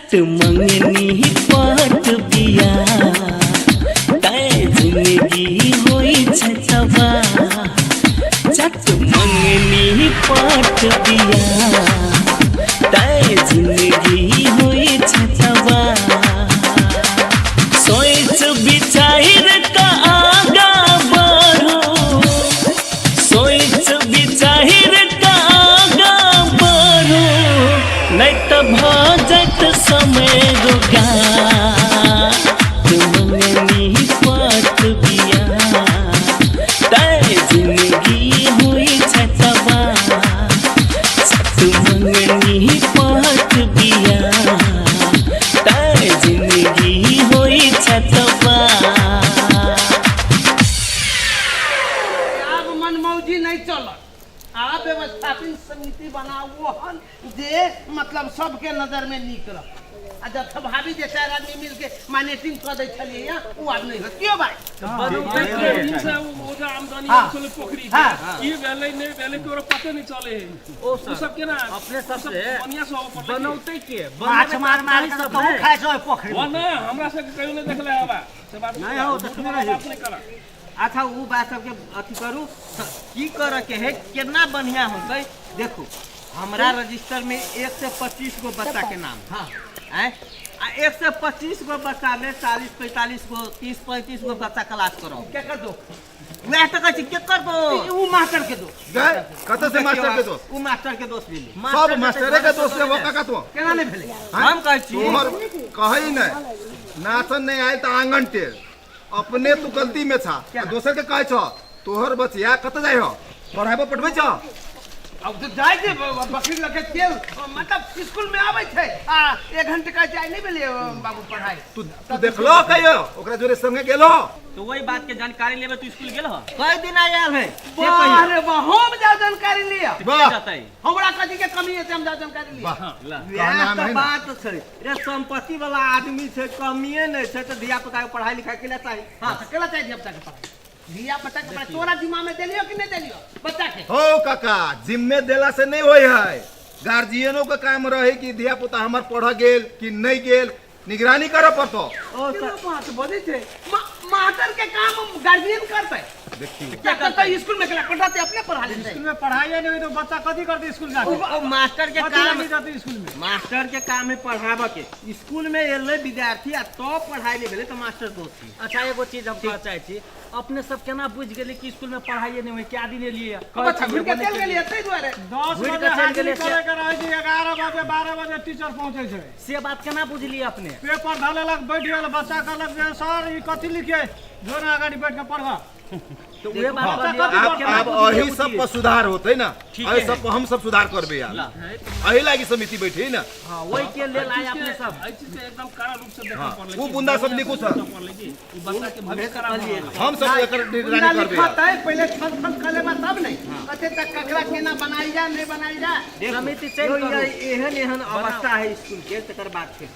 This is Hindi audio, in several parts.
चट मंगनी पट बिया तय जिंदगी होई छै तबा चट मंगनी पट बिया तय जिंदगी होई छै तबा सोच विचार का आगा बढ़ो सोच विचार का आगा बढ़ो नहीं तो भजत समय रोगा मंगनी पट बिया तय जिंदगी हुई छै तबा सत मंगनी पट बिया तय जिंदगी हुई छै तबा। अब मनमौजी नहीं चलत। आप व्यवस्थापन समिति बनाओ हन जे मतलब सबके नजर में नीक रह आ जब सब भाभी जे चार आदमी मिल के मैनेजिंग कर दे छलिए वो अब नहीं हो क्यों भाई बनौते के दिन से वो जो आमदनी चले पोखरी के ये वेले नहीं वेले के पता नहीं चले ओ सब के ना अपने सब से बढ़िया से बनौते के माछ मार मार के तो खाए छै पोखरी वना हमरा से कहियो नहीं देखले हवा से बात नहीं हो देखने नहीं करा। अच्छा वो बात सबके अथी करू की करे के है कितना बढ़िया होते देखो हमरा रजिस्टर में 1 से 25 गो बच्चा के नाम हाँ आ 1 से 25 गो बच्चा में 40-45 गो 30-35 गो बच्चा क्लास करो क्या कर दो वह तो कहै के कर दो वो मास्टर के दो गए कत से मास्टर के दोस्त वो मास्टर के दोस्त मिली सब मास्टरे के दोस्त है वो काका तो केना नहीं भेले हम कहै छी तोहर कहई नहीं नाचन नहीं आए तो आंगन टेर अपने तू गलती में था दोसर के कहे छ तोहर बचिया कत जाय हो पढ़ाबो पढ़बे छ अब तो जाय जे बकरी लगे तेल मतलब स्कूल में आवे छै आ 1 घंटे का जाय नहीं भेले बाबू पढ़ाई तू देखलो कहियो ओकरा जोरे संगे गेलो तो वही बात के जानकारी लेबे तू स्कूल गेल हो कई दिन आयल है अरे वाह हम जा जानकारी लिया वाह हमरा कथि के कमी है हम जा जानकारी लिया कहना तो है बात छै रे संपत्ति वाला आदमी छै कमिए नहीं छै तो धिया पुता के पढ़ाई लिखाई के लिए चाहिए हां केला चाहिए धिया पुता के पढ़ाई धिया पुता के पढ़ाई तोरा जिम्मा में देलियो कि नहीं देलियो बच्चा के हो काका जिम्मे देला से नहीं होय है गार्जियनों का काम रहे कि धिया पुता हमर पढ़ गेल कि नहीं गेल निगरानी करे पड़तो ओ बात बोले थे मास्टर के काम गार्जियन करते देखिए क्या करता है स्कूल में केला पढ़ाते अपने पढ़ा लेते स्कूल में पढ़ाई नहीं तो बच्चा कथी करते स्कूल जाके ओ मास्टर के काम जाते स्कूल में मास्टर के काम है पढ़ाबे के स्कूल में एले विद्यार्थी आ तो पढ़ाई ले भेले तो मास्टर दोस्ती। अच्छा एगो चीज हम कहना चाहे छी अपने सब केना बुझ गेले कि स्कूल में पढ़ाई नहीं होय क्या दिन लिए बच्चा घुर के चल गेलिए तै दुआरे 10 बजे हाजिरी करे के रहे छी 11 बजे 12 बजे टीचर पहुंचे छै से बात केना बुझलिए अपने पेपर धालेलक बैठ गेल बच्चा कहलक जे सर ई कथि लिखे जोना आगाड़ी बैठ के पढ़वा तो वे बात अब अही सब पर सुधार होते ना अही सब पर हम सब सुधार करबे यार अही लागी समिति बैठी ना हां वही के लेल आए अपने सब आई चीज के एकदम कड़ा रूप से देखा पड़ले वो बुंदा सब लिखू सर ई बच्चा के भविष्य करा हम सब एकर निगरानी करबे यार लिखता है पहले छल करे बा तब नहीं कते तक ककरा केना बनाई जा नहीं बनाई जा समिति चेंज करू एहन एहन अवस्था है स्कूल के तकर बात छै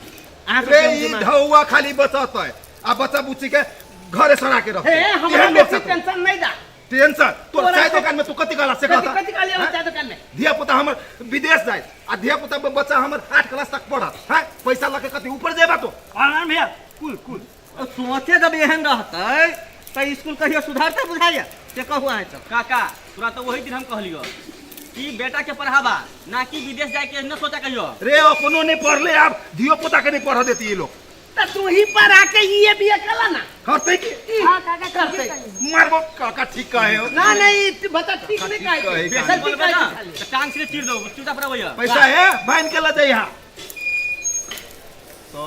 अरे ई ढौआ खाली बचत है आ बच्चा बुच्ची के घरे सरा के रख हे हमरा बेसी टेंशन नहीं जा टेंशन तो चाय दुकान में तू कति काला से कहता कथि कालिया बच्चा दुकान में धिया पुता हमर विदेश जाए आ धिया पुता बच्चा हमर 8 क्लास तक पढ़ा है पैसा लगे कति ऊपर जेबा तो आनंद भैया कुल कुल सोचे जब एहन रहते तो स्कूल कहियो सुधारते बुझाइए से कहू है सब काका तोरा तो वही दिन हम कहलियो कि बेटा के पढ़ावा ना कि विदेश जाए के न सोचा कहियो रे अपनो नहीं पढ़ले अब धियो पुता के नहीं पढ़ा देती ये लोग त तू ही पर आके ये भी कला ना करते की हां काका करते मारबो काका ठीक कहे हो ना नहीं बच्चा ठीक नहीं कहे बेसन बोलबे ना तो टांग से चीर दो चूता पर भैया पैसा है बाइन के ला जाए यहाँ तो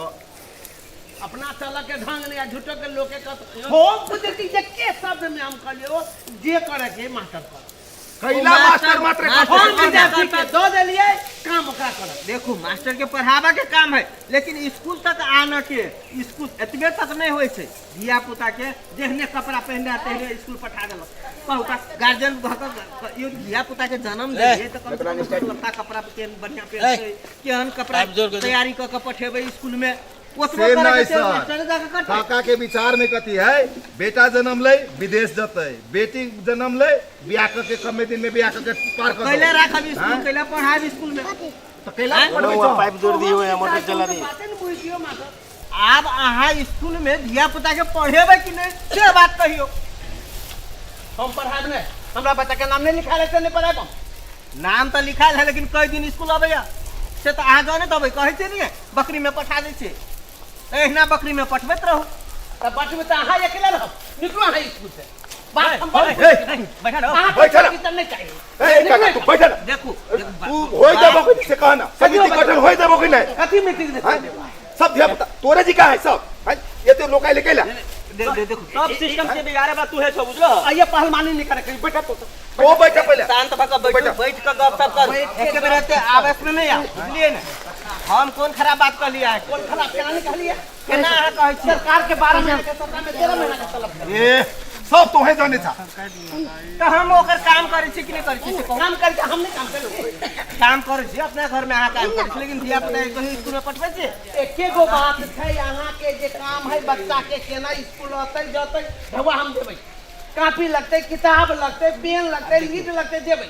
अपना चला के ढंग नहीं झूठो के लोके का हो बुद्धि जे के शब्द में हम कहलियो जे करे के मास्टर कर कैला मास्टर मात्र हम विद्यार्थी के दो देलिए काम ओकरा कर देखो मास्टर के पढ़ावा के काम है लेकिन स्कूल तक आना के स्कूल एतबे तक नहीं होय छै धिया पुता के जेहने कपड़ा पहनने आते हैं स्कूल पठा देलक कहू का गार्जियन यो धिया पुता के जन्म दे त कम से कम लत्ता कपड़ा के बढ़िया पहनते केहन कपड़ा तैयारी क के पठेबे स्कूल में से नहीं सर काका के विचार में कथी है बेटा जन्म ले विदेश जते बेटी जन्म ले बियाह के कमे दिन में बियाह के पार कर पहले राखब स्कूल पहले पढ़ाब स्कूल में तो कैला पढ़बै छौ पाइप जोड़ दियो या मोटर चला दी बातें न बुझियो मास्टर आब अहाँ स्कूल में धिया पुता के पढ़ेबै कि नहीं से बात कहियो। हम पढ़ाब नहीं हमरा बच्चा के नाम नहीं लिखा रहते नहीं पढ़ाब नाम तो लिखाल है लेकिन कई दिन स्कूल अबैया से तो अहाँ जाने तो कहै छै नहीं बकरी में पठा दै छै एहना बकरी में पठबैत रहू। तब बात में तो अहाँ अकेला रहो निकलो अहाँ स्कूल से बात हम बैठा रहो अहाँ बैठा रहो। कितना नहीं चाहिए ए काका तू बैठ ना देखू तू होय देबो कि से कहना समिति गठन होय देबो कि नहीं कथी मीटिंग दे सब धिया पुता तोरे जी का है सब हैं? ये तो लोकाई लेके ला देखू सब सिस्टम के बिगाड़े बा तू है छो बुझलो आइए पहलवानी नहीं करे कहीं बैठा तो वो बैठा पहले शांत भका बैठ बैठ के गपशप कर एक बेर रहते आवेश में नहीं आ बुझलिए ना हम कौन खराब बात कर लिया है कौन खराब केना नहीं कहलिए केना अहाँ कहै छी सरकार के 12 महीना के सरकार में 13 महीना के तलब है ये सब तो है जाने था तो हम ओकर काम करै छी कि नहीं करै छी से कहू। काम करके हम नहीं काम करे काम करै छी अपना घर में अहाँ काम करै छी लेकिन धिया पुता कहीं स्कूल में पठबै छी एके गो बात है यहाँ के जे काम है बच्चा के केना स्कूल होते जते भगवा हम देबै कॉपी लगते किताब लगते पेन लगते लीड लगते देबै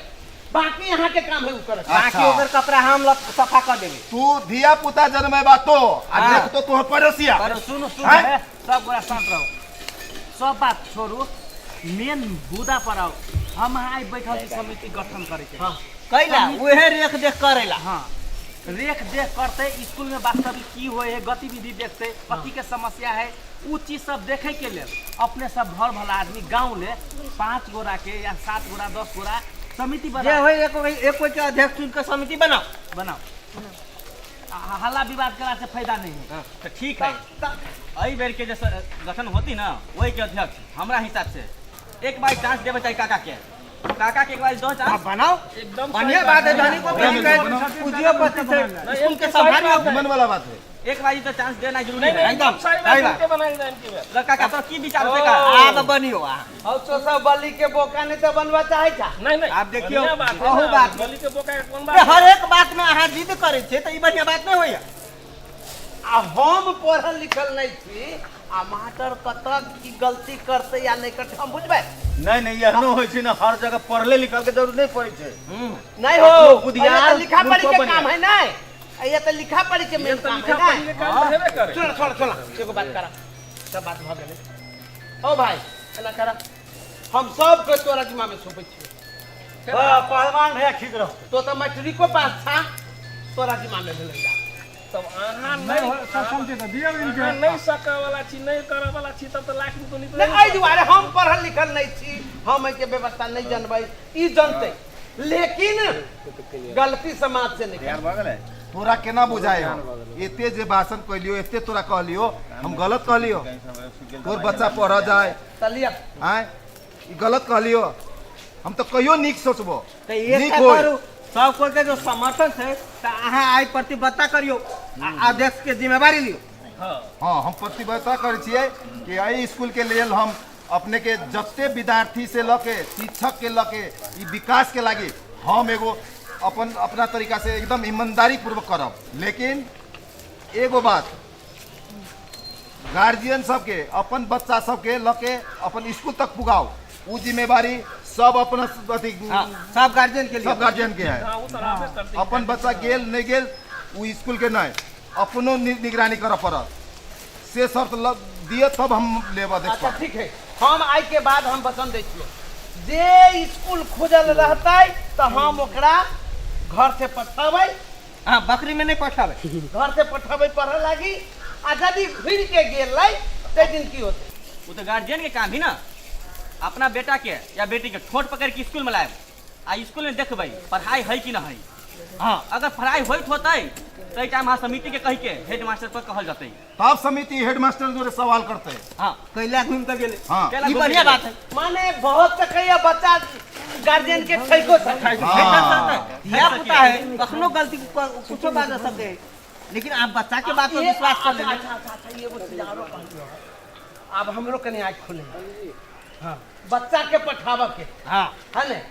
बाकी यहाँ के काम है उ करे बाकी ओकर कपड़ा हम सफा कर देबै। तू धिया पुता जन्मे बातो आ देख तो तोहर पड़ोसिया पर सुनो सुनो हैं? है सब गोरा शांत रहो सब बात छोड़ू मेन मुद्दा पर आओ हम आई बैठल छी समिति गठन करे के कैला उहे रेख देख करेला हाँ रेख देख करते स्कूल में वास्तविक की होए है गतिविधि देखते कथी के समस्या है उ चीज सब देखे के लिए अपने सब भर भला आदमी गांव ले 5 गोरा के या 7 गोरा 10 गोरा समिति जे बना होय एक कोई के अध्यक्ष चुन के समिति बनाओ बनाओ हल्ला विवाद करा से फायदा नहीं है तो ठीक है अई बेर के जैसे गठन होती ना वही के अध्यक्ष हमरा हिसाब से एक बार चांस देवे चाहिए काका के एक बार दो चांस बनाओ एकदम बढ़िया बात है जानी को पूजियोपति से स्कूल के संभालियो मन वाला बात है एक बार तो चांस देना जरूरी नहीं है नहीं एकदम, एकदम सही सही बात बात। के बनाई जाए इनकी बात काका तो की विचार होते का आप बनियो आ और तो सब बलि के बोका नहीं तो बनवा चाहे था नहीं नहीं आप देखियो, बढ़िया बात है अहू ना, बात। बलि के बोका के कौन ए, बात हर एक बात में अहाँ जिद करे छे तो ई बढ़िया बात नहीं होइया। आ हम पढ़ल लिखल नहीं थी आ मास्टर कतक की गलती करते या नहीं करते हम बुझबे नहीं नहीं एहनो होय छै ना हर जगह पढ़ले लिखल के जरूरत नहीं पड़े छै। नहीं हो अपनो बुधियार, ये तो लिखा पढ़ी मूर्खो के काम है ना ये तो लिखा पढ़ी के मेन तो काम लिखा है पढ़ी के ना काम तो हेबे करे सुन एगो बात करा सब बात भ गेलै ओ भाई एना करा हम सब के तोरा जिम्मा में सौंपै छी पहलवान भैया ठीक रहो तो मैट्रिको पास था तोरा जिम्मा में भेलै तब अहाँ नहीं नहीं सके वाला छी नहीं करे वाला छी तब तो लाख में तो निकले नहीं, एहि दुआरे हम पढ़ल लिखल नहीं छी हम एके व्यवस्था नहीं जानबै ई जानते लेकिन गलती समाज से नहीं तोरा केना बुझाए हो एते जे भाषण कहलियो एते तोरा कहलियो हम गलत कहलियो तोर बच्चा पढ़ जाए चलिए हैं ई गलत कहलियो हम तो कहियो नीक सोचबो तो ये नीक क्या होय करू सब कोई के जो समर्थन है तो अहाँ आई प्रतिबद्धता करियो अध्यक्ष के जिम्मेवारी लियो। हाँ हम प्रतिबद्धता करे छियै कि एहि स्कूल के लेल हम अपने के जते विद्यार्थी से लके शिक्षक के लके ई विकास के लागी हम एगो अपना तरीका से एकदम ईमानदारी पूर्वक करब लेकिन एगो बात गार्जियन सबके अपन बच्चा सबके लके अपन स्कूल तक पुगाओ वो जिम्मेवारी सब अपना अथी सब गार्जियन के लिए सब गार्जियन के है हाँ वो तो रास्ते करते अपन बच्चा गेल नहीं गेल वो स्कूल के नहीं अपनो निगरानी करऽ पड़त से सब दिए तब हम लेबा अच्छा देखब ठीक है हम आई के बाद हम वचन दै छियै जे स्कूल खुजल रहतै तो हम ओकरा घर से पठाबै हाँ बकरी में नहीं पठावे घर से पठाबै पढ़े लागी आ यदि घुर के गेलै ते दिन की होतै वो तो गार्जियन के काम ही ना अपना बेटा के या बेटी के ठोट पकड़ के स्कूल में लाए आ स्कूल में देखबै पढ़ाई है कि ना है हाँ अगर पढ़ाई होइत होतै तो टाइम हाँ समिति के कह के हेड मास्टर पर कहल जाते तब समिति हेडमास्टर जो सवाल करते हाँ कैला घूम के गेले हाँ केला ई घूम बढ़िया के बात है। माने बहुत तकैया बच्चा गार्जियन के ठैको छै धिया पुता है कखनो गलती कुछो बात कर सकते है लेकिन आप बच्चा के बात पर विश्वास कर लेंगे। अच्छा ये वो चीज आरो कहलियो अब हमरो कनी आँख खुले हाँ बच्चा के पठाबा के हाँ है ने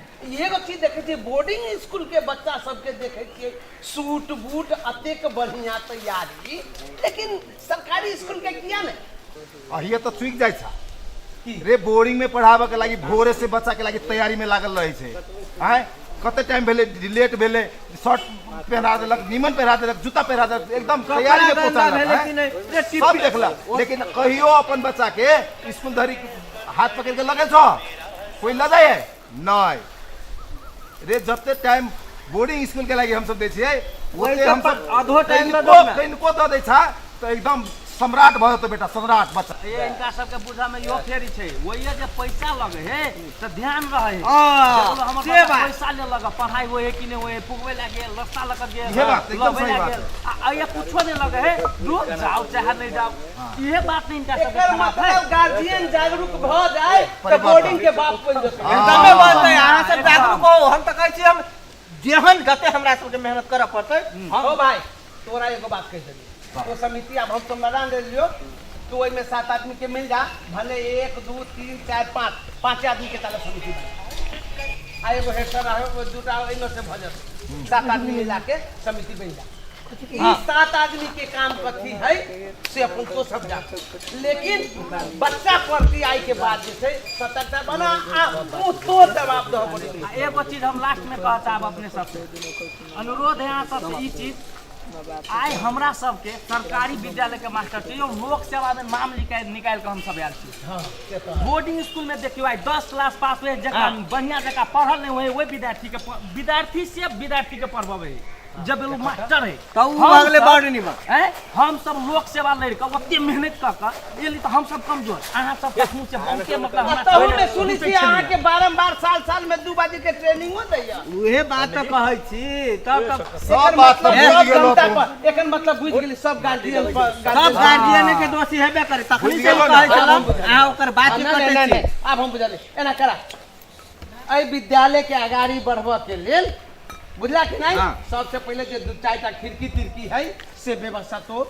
एगो चीज देखे छियै बोर्डिंग स्कूल के बच्चा सबके देखे छियै सूट बूट अतेक बढ़िया तैयारी लेकिन सरकारी स्कूल के किया नहीं अहिए तो चुक जाए छा रे बोर्डिंग में पढ़ाबे के लागी भोरे से बच्चा के लागी तैयारी में लागल रहे छे हैं कते टाइम भेले लेट भेले शर्ट पहना देलक नीमन पहना देलक जूता पहना देलक एकदम तैयारी में पहुंचा सब देखला लेकिन कहियो अपन बच्चा के स्कूल धरी हाथ पकड़ के लगे छो कोई ल जाए नहीं रे जते टाइम बोर्डिंग स्कूल के लागि हम सब दै छियै ओते हम सब आधो टाइम में कनिको द दै छा तो एकदम सम्राट भ जतो बेटा सम्राट बच्चा ये इनका सबके बुझा में यो फेरी छै वही जे पैसा लगे है तो ध्यान रहे से बात पैसा ले लगा पढ़ाई होए कि नहीं होए पुगवे लागे रास्ता लग गए ये बात एकदम सही बात आ ये कुछो नहीं लगे है रोज जाओ चाहे नहीं जाओ ये बात नहीं इनका सबके एकर खराब है मतलब गार्जियन जागरूक भ जाए तो बोर्डिंग के बाप बन जते एकदमे बात है अहाँ सब जागरूक हो हम त कहै छी हम जेहन गते हमरा सबके मेहनत करऽ पड़तै हो भाई तोरा एगो बात कह देली तो समिति अब हम समाधान दे लियो तू ओइ में 7 आदमी के मिल जा भले 1 2 3 4 5 आदमी के ताले समिति बना आ एगो हेडर रहे वो दूटा ओइ में से भजन 7 आदमी मिला के समिति बन जा ई 7 आदमी के काम कथी है से अपन तो सब जा लेकिन बच्चा प्रति आई के बाद जे छै सतर्कता बना आ तो जवाब दो पड़ी एगो चीज हम लास्ट में कहता चाहब अपने सबसे अनुरोध है यहाँ सबसे ई चीज आइ हमरा सबके सरकारी विद्यालय के मास्टर छै यो लोक सेवा में नाम निकाल के हम सब आयल छी बोर्डिंग स्कूल में देखियो आई 10 क्लास पास हुए जगह बढ़िया जगह पढ़ल नहीं हुए वही विद्यार्थी से विद्यार्थी के पढ़बे जब लोग मास्टर है तो उ अगले बार नहीं बा हम सब लोक सेवा लड़ के ओते मेहनत कर के एली तो हम सब कमजोर अहाँ सब मुंह से हमके मतलब तहु में सुनी छी अहाँ के बारंबार साल में 2 बाजी के ट्रेनिंग हो दैया उहे बात त कहै छी तब सब बात तो बुझ गेलो एकर मतलब बुझ गेली सब गार्जियन सब गार्जियन के दोषी हेबे करे तखनी से कहै छलम अहाँ ओकर बात ही करते छी अब हम बुझले एना करा एहि विद्यालय के आगाड़ी बढ़बा के लेल बुझला कि नहीं सबसे पहले जो 2-4 खिड़की तिरकी है से व्यवस्था तो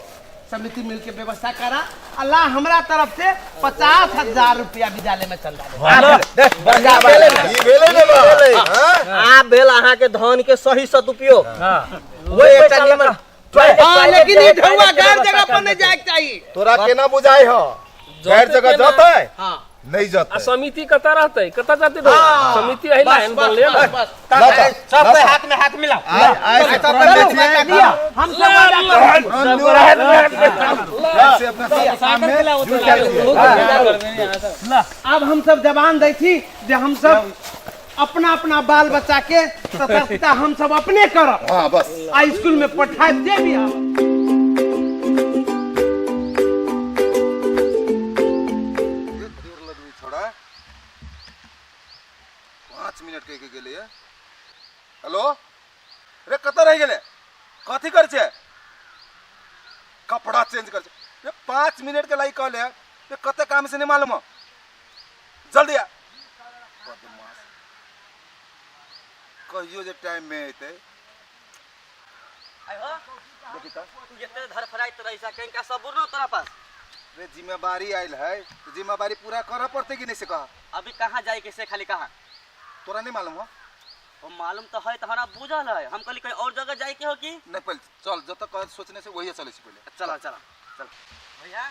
समिति मिल के व्यवस्था करा अल्लाह हमरा तरफ से 50,000 रुपया विद्यालय में चल रहा आ भेल अहाँ के धन के सही सदुपयोग वो एकटा निमन लेकिन ई ढौआ गैर जगह पर नहीं जाए चाहिए तोरा केना बुझाई हो गैर जगह जतै हां नहीं जतै आ समिति कता रहते कता जाते समिति एही लाइन बन ले ना सब पे हाथ मिलाओ आई से हम सब से अपना सब सामने जुट जाइए अब हम सब जवान दै छी जे हम सब अपना अपना बाल बच्चा के सतर्कता हम सब अपने करब हां बस आ स्कूल में पढ़ाई दे भी आव छोड़ा 5 मिनट कह के गेले हेलो रे कत रह गेले कथी कर छे कपड़ा चेंज कर छे रे 5 मिनट के लागि कहले रे कते काम से नहीं मालूम जल्दी आ बदमाश कहियो जे टाइम में आते आइ हो देखि त तू जते धरफराइत रहिसा कहीं सबूर न तोरा पास रे जिम्मेवारी आइल है तो जिम्मेवारी पूरा करना पड़ते कि नहीं से कहा अभी कहाँ जाए कैसे खाली कहाँ तोरा नहीं मालूम हो वो मालूम तो है तुम्हारा बुझल है हम कहली कहीं और जगह जाए के हो कि नहीं पहले चल जब तक सोचने से वही चले पहले चला चला चल भैया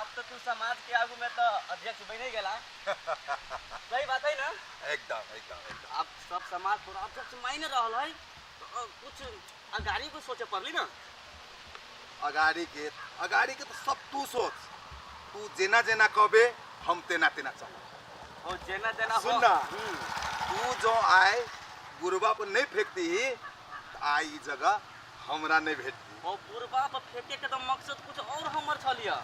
आप तो तू समाज के आगू में तो अध्यक्ष बने गेला सही बात है ना एकदम एकदम एकदम अब सब समाज पूरा अध्यक्ष मायने रहल है तो कुछ अगाड़ी को सोचे पड़ली ना अगाड़ी के तो सब तू सोच तू जेना जेना कहबे हम तेना तेना चल और जेना जेना सुन ना तू जो आए गुरुबा पर नहीं फेंकती ही आई जगह हमरा नहीं भेटती वो गुरुबा पर फेंके के तो मकसद कुछ और हमर छलिया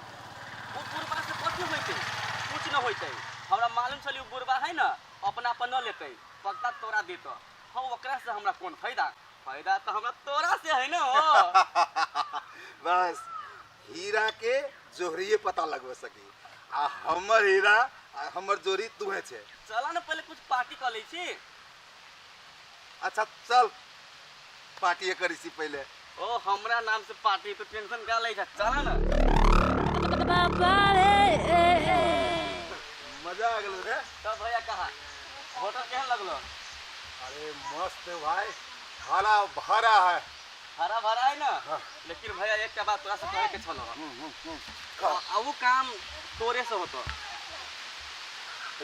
वो गुरुबा से कथी होइते कुछ न होइते हमरा मालूम छली गुरुबा है ना अपना पर न लेते पक्का तोरा देतो हम ओकरा से हमरा कौन फायदा फायदा तो हमरा तोरा से है ना बस हीरा के जोहरिए पता लगवा सकी आ हमर हीरा आ हमर जोरी तू है छे चला ना पहले कुछ पार्टी कर लै छी अच्छा चल पार्टी करी सी पहले ओ हमरा नाम से पार्टी तो टेंशन का लै चला ना मजा आ गेल रे तब भैया कहा होटल केहन लगलो अरे मस्त है भाई हरा भरा है हरा भरा है ना लेकिन भैया एक बात तोरा से कहे के छलो अब काम तोरे से होतो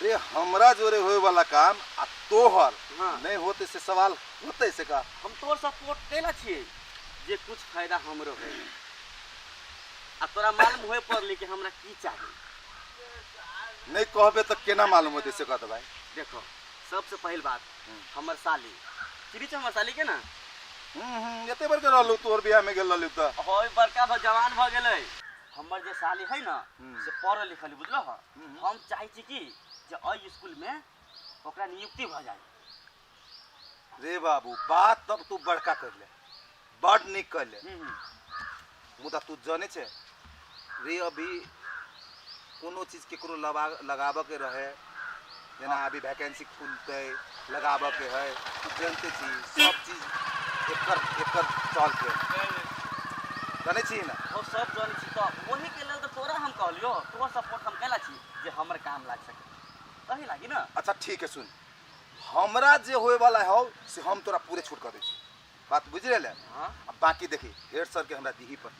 रे हमरा जोरे होए वाला काम आ तोहर हाँ। नहीं होते से सवाल होते से का हम तोर सपोर्ट कैला छिए जे कुछ फायदा हमरो है आ तोरा मालूम होए पड़ली कि हमरा की चाहिए। नहीं कहबे तो केना मालूम होते से कहत भाई। देखो सबसे पहल बात हमर साली चिरी हमर साली के ना एते बार के रहलू तोहर बियाह में गेल रहलू त होय बड़का जवान भ गेलै हमर जे साली है ना से पढ़ल लिखल बुझलो ह हम चाहे छी कि जे अई स्कूल में ओकरा नियुक्ति भ जाए। रे बाबू बात तब तू बड़का कर ले बड़ निक कर ले मुदा तू जाने छे रे अभी कोनो चीज केकरो लगाबे के रहे जेना अभी वैकेंसी खुलते लगाबे के है तू जानते छी सब चीज एकर एकर चल के जाने छी ना वो सब जाने छी तो वही के लेल तो तोरा हम कहलियो तोरा सपोर्ट हम कैला छी जे हमर काम लाग सके कही लागी ना। अच्छा ठीक है सुन हमरा जे होए वाला है से हम तोरा पूरे छूट कर दे छी बात बुझ रहे हां अब बाकी देखी हेड सर के हमरा दीही पर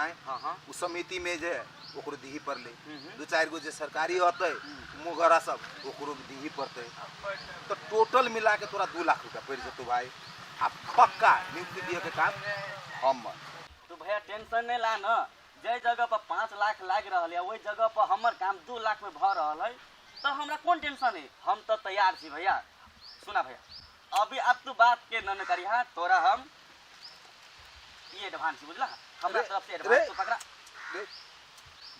आए हां हां उस समिति में जे ओकरो दीही पर ले दो चार गो जे सरकारी होते मुगरा सब ओकरो दीही पड़ते तो टोटल मिला के तोरा 2 लाख रुपया पड़ जतो भाई। आ पक्का नियुक्ति दिए के काम हम तू भैया टेंशन नहीं ला ना जे जगह पर 5 लाख लाग रहल है वही जगह पर हमर काम 2 लाख में भ रहल है तो हमरा कौन टेंशन है हम तो तैयार छी भैया। सुना भैया अभी अब तू बात के न करी हां तोरा हम ये एडवांस बुझला हमरा तरफ से एडवांस तो पकड़ा रे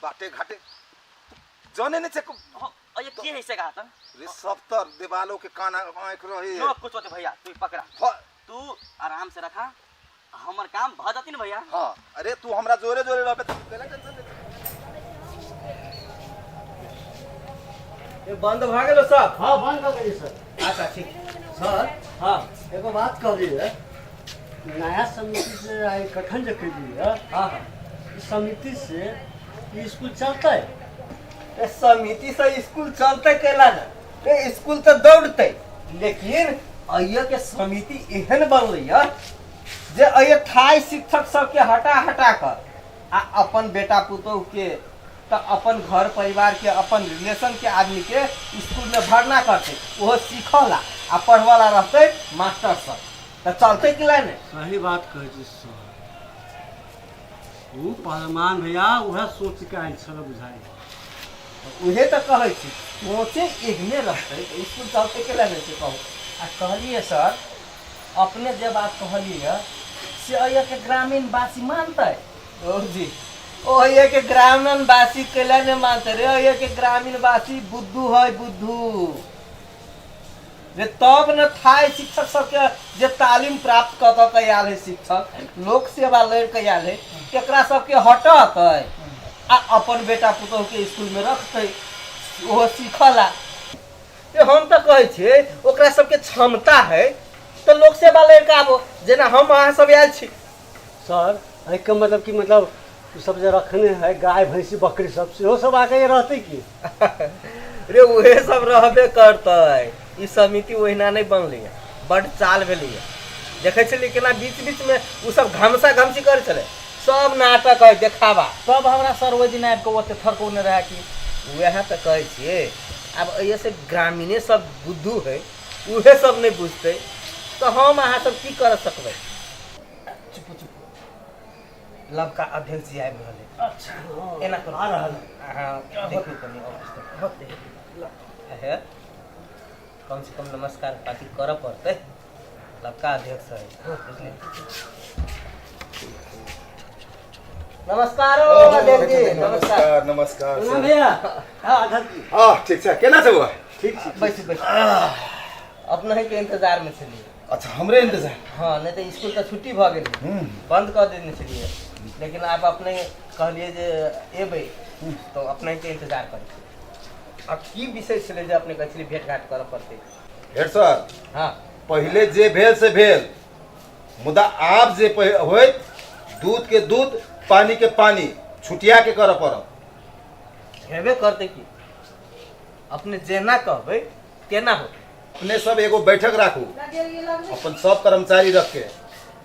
बाटे घाटे जाने नहीं छको ये की है से कहा था रे 70 दीवालों के कान आंख रहे जो कुछ होते भैया तू पकड़ा हाँ। तू आराम से रखा हमर काम भ जाती ना भैया। हां अरे तू हमरा जोरे जोरे रहबे त केला टेंशन ले ये बंद भ गेलो सब। हाँ बंद कर दीजिए सर। अच्छा ठीक सर हाँ एगो बात कह रही है नया समिति से आए गठन जो कीजिए हाँ हाँ इस समिति से ये स्कूल चलता है। ये समिति से स्कूल चलते केला ना ये स्कूल तो दौड़ते लेकिन अइया के समिति एहन बनलै है जे अइया थाई शिक्षक सबके हटा कर आ अपन बेटा पुतोह के तो अपन घर परिवार के अपन रिलेशन के आदमी के स्कूल में भरना करते वो सीखला आ पढ़वाला रहते मास्टर सब तो चलते कि नहीं। सही बात कहे छी सर वो पहलमान भैया वह सोच के आयल छल बुझाई उहे तो कहे छी सोचे एहने रहते तो स्कूल चलते के नहीं से कहू आ कहलिए सर अपने जे बात कहलिए से अइया के ग्रामीण वासी मानते ओ जी ओ ये के ग्रामीण वासी केला ने मानते रे ये के ग्रामीण वासी बुद्धू है बुद्धू रे तब न थाई शिक्षक सबके जे तालीम प्राप्त क क के आल है शिक्षक लोक सेवा लड़ के आल है केकरा सबके हटते आ अपन बेटा पुतोह के स्कूल में रखते वो सीखला ये हम तो कहे छे ओकरा सबके क्षमता है तो लोक सेवा लड़ के आबो जेना हम अहाँ सब आयल छी सर एक मतलब कि मतलब सब जो रखने हैं गाय भैंसी बकरी सब से वो सब आके ये रहते की रे उहे सब रहबे करते ई समिति ओहिना नहीं बनलै है बड़ चाल भेलै है देखे छलिए केना बीच बीच में उ सब घमसा घमसी करे छले सब नाटक है देखावा सब हमरा सर ओहि दिन आबि के ओते थरकौने रहे कि वएह तो कहै छिए अब ऐसे ग्रामीणे सब बुद्धू है उहे सब नहीं बुझते तो हम अहाँ सब की कर सकबै। चुप चुप लबका अध्यक्ष जी आबि रहले अच्छा एना कर आ रहल हां देखियो कनी है कम से कम नमस्कार पाती कर पड़ते लबका अध्यक्ष है बुझले। नमस्कार अध्यक्ष जी नमस्कार नमस्कार ना भैया हां अध्यक्ष जी हां ठीक छै केना छै बुआ ठीक ठीक बैठ बैठ अपना ही के इंतजार में छलिए। अच्छा हमरे इंतजार हाँ नहीं तो स्कूल तो छुट्टी भ गेलै बंद कर देने छलिए लेकिन आप अपने कहलिए जे एबै तो अपने के इंतजार करी। अब की विषय छलै जे अपने कहै छलिए भेंट घाट करऽ पड़तै। हेड सर हाँ पहले जे भेल से भेल मुदा आब जे होइत दूध के दूध पानी के पानी छुटिया के करऽ पड़त हेबे करते कि अपने जेना कहबै तेना होतै। अपने सब एगो बैठक राखू अपन सब कर्मचारी रख के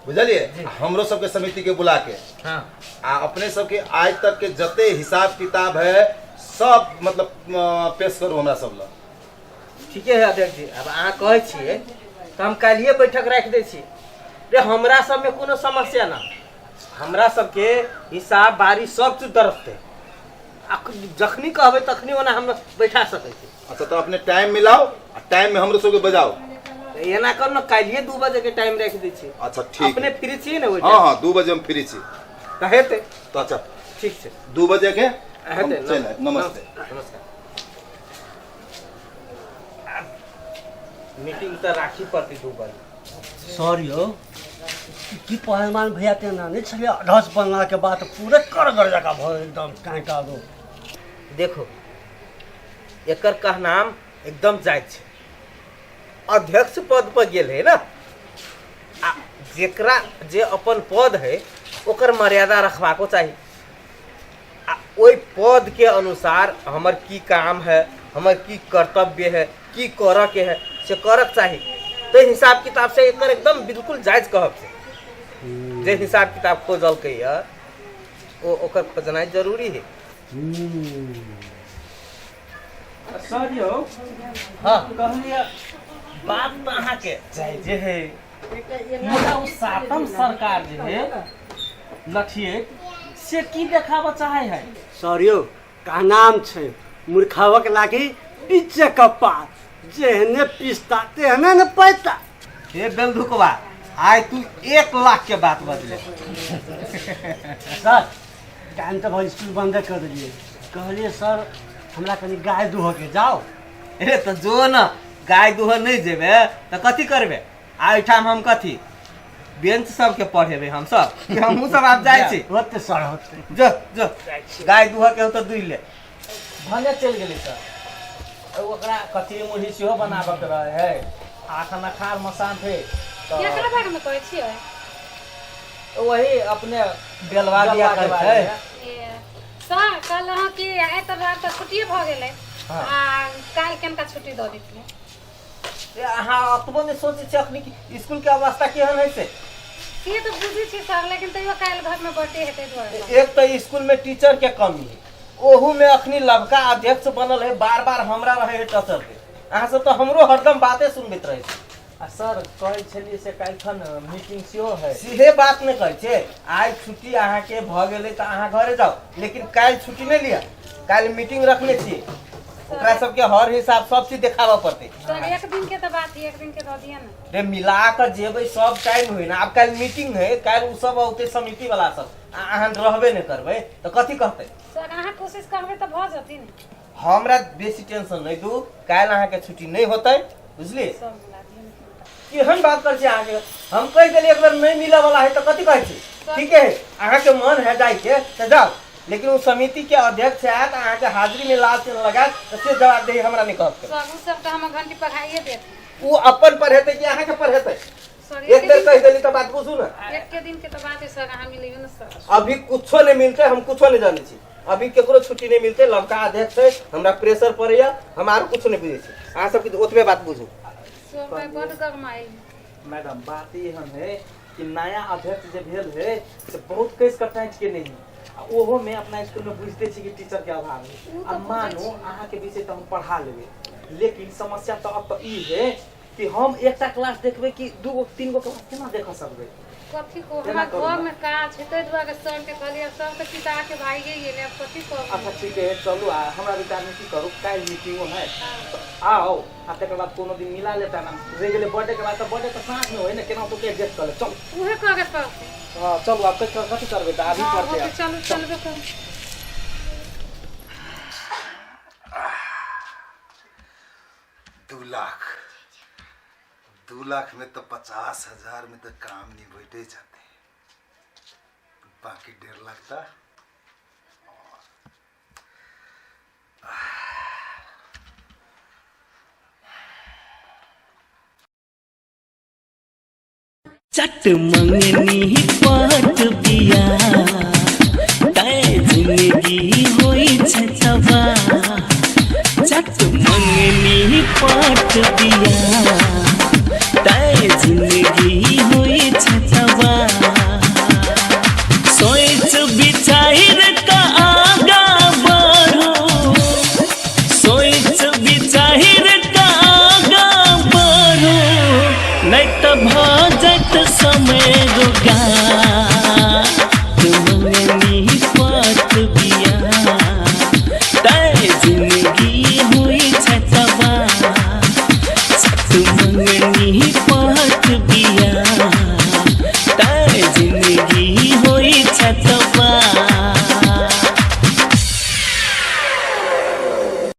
बुझलिए हमरो सबके समिति के बुला के हाँ आ अपने सबके आज तक के जते हिसाब किताब है सब मतलब पेश करू हमरा सब ल ठीके है अध्यक्ष जी, अब अहाँ कहै छियै तो हम काल्हिए बैठक राखि दै छी। रे हमरा सब में कोनो समस्या ना, हमरा सबके हिसाब बारी सब चीज दरसते, जखनी कहबै तखनी ओना हम बैठा सकै छी। अच्छा तो अपने टाइम मिलाओ, टाइम में हमरो सबके बजाओ। एना कर न, काल्हिए 2 बजे के टाइम राखि दै छी। अच्छा ठीक अपने फ्री छी ने? हाँ हाँ 2 बजे हम फ्री छी। तो हेतै तो अच्छा ठीक छै, 2 बजे के हेतै। नमस्ते। नमस्कार। मीटिंग तो राखी पड़ती 2 बजे। सर यो कि पहलमान भैया तेना नहीं छले, 10 बनला के बाद पूरे कर जगह भ एकदम कांटा दो। देखो एकर कहनाम एकदम जायज छै, अध्यक्ष पद पर गेल है ना, आ जेकरा जे अपन पद है ओकर मर्यादा रखबाको चाहिए। आ ओई पद के अनुसार हमर की काम है, हमर की कर्तव्य है, की करऽ के है से करक चाहिए। तो हिसाब किताब से एकर एकदम बिल्कुल जायज कहब छै। जे हिसाब किताब खोजल के ओ ओकर खोजना जरूरी है। सर यो हाँ कहलिए बात तो अहाँ के जायजे है, मुदा उ सातम सरकार जे है लठिए से की देखाबऽ चाहे है? सर यो का नाम छै मूर्खावक लागी पीछे कपार, जेहने पिस्ता तेहने न पैता। हे बेलधुकवा, आय तू 1 लाख के बात बदले। सर टाइम तो भाई स्कूल बंद कर दिए, कहलिए सर हमरा कनी गाय दूह के जाओ। अरे तो जो न गाय दूह नहीं जेबे तो कथी करबे? आइठाम हम कथी बेंच सब के पढ़ेबे हम सब, कि हमहू सब आप जाय छी? होते सर होते। जो जो गाय दूह के हो तो दुई ले। भने चल गेली सर, ओकरा कथी मुढ़ी सेहो बनाबऽ के रहे है, आखन अखार मसान थे तो एकरा बारे में कहै छियै? वही अपने बेलवा दिया के करते है। ए, सर कहलहुँ कि आइ तऽ छुट्टिए भऽ गेलै, आ काल्हि केनका छुट्टी दऽ देथिन। अहाँ अतबो ने सोचे छी अखनी कि स्कूल के अवस्था केहन है से? से तऽ बुझै छी सर, लेकिन तैयो काल्हि घरमे बर्थडे हेतै दुआरे। एक तो स्कूल में टीचर के कमी है, ओहू में अखनी लड़का अध्यक्ष बनल है, बार बार हमरा रहे है टचर के। अहाँ सब तो हमरो हरदम बातें सुनबैत रहे छी। आ सर कहै छलिए से काल्हिखन मीटिंग सेहो है। सीधे बात नहीं कहै छै, आज छुट्टी अहाँ के भ गेलै तऽ अहाँ घरे जाओ, लेकिन काल्हि छुट्टी नहीं लिया, काल्हि मीटिंग रखने छी, ओकरा सबके हर हिसाब सब चीज देखाबऽ पड़तै। सर 1 दिन के तऽ बात है, 1 दिन के दऽ दिअ ने। रे मिला कर जेबै सब टाइम हुई ना, अब काल्हि मीटिंग है, काल्हि उ सब औते समिति वाला सब, अहाँ रहबे नहीं करबै तो कथी कहतै? सर अहाँ कोशिश करबै तऽ भऽ जेतै। हमरा बेसी टेंशन नहीं दू, काल्हि अहाँ के छुट्टी नहीं होतै, बुझलिए? सब मिला दिअ। केहन बात कर छी अहाँ के? हम कह देली एक बार नहीं मिले वाला है तो कथी कहै छी? ठीक है, अहाँ के मन है जाय के तो जाओ, लेकिन वो समिति के अध्यक्ष आयत, अहाँ के हाजिरी में लाल चिन्ह लगायत तो से जवाब दे हमरा नहीं कहत। सर उ सब तऽ हम घंटी पढ़ाइए देथिन। वो अपन पढ़ेतै कि अहाँ के पढ़ेतै? सर एक बेर कह देली तो बात बुझू ना। 1 दिन के तऽ बात है सर, अहाँ मिलियो ना सर। अभी कुछो नहीं मिलते, हम कुछो नहीं जाने छी, अभी केकरो छुट्टी नहीं मिलते, लड़का अध्यक्ष है, हमरा प्रेशर पड़ैया, हम आरो कुछो नहीं बुझै छी। अहाँ सब के ओतबे बात बुझू। सर भाई बड़ गरमाई। मैडम बात एहन है कि नया अध्यक्ष जे भेल है से बहुत कैस कटाइज के नहीं, ओहो में अपना स्कूल में बुझते छी कि टीचर के अभाव है। अब मानो अहाँ के विषय तो हम पढ़ा लेबे, लेकिन समस्या तो अब तो ई है कि हम एकटा क्लास देखबे कि 2 3 गो क्लास केना देख सकबे? कथी को हमरा घर में काज छै, तै दुआरे सर के कहलिए, सर के पिता के भाइये गेलै, अब कथी करब? अच्छा ठीक है, चलू हमरा विचार में की करू, काल्हि मीटिंगो है, आओ आ तकर बाद कोनो दिन मिला लेता ना, रह गेलै बर्थडे के बाद तो बर्थडे तो साथ में होय ना, केना तो के एडजस्ट कर ले। चल उहे करे पड़तै। हां चलू आप कथी करबे त अभी हाँ, करते ओके, हैं। चलू चलबे कर। 2 लाख में तो 50,000 में तो काम नहीं बैठे जाते, बाकी 1.5 लाख था। चट मंगनी पात बिया, तय जिंदगी होई छतवा। चट मंगनी पात बिया,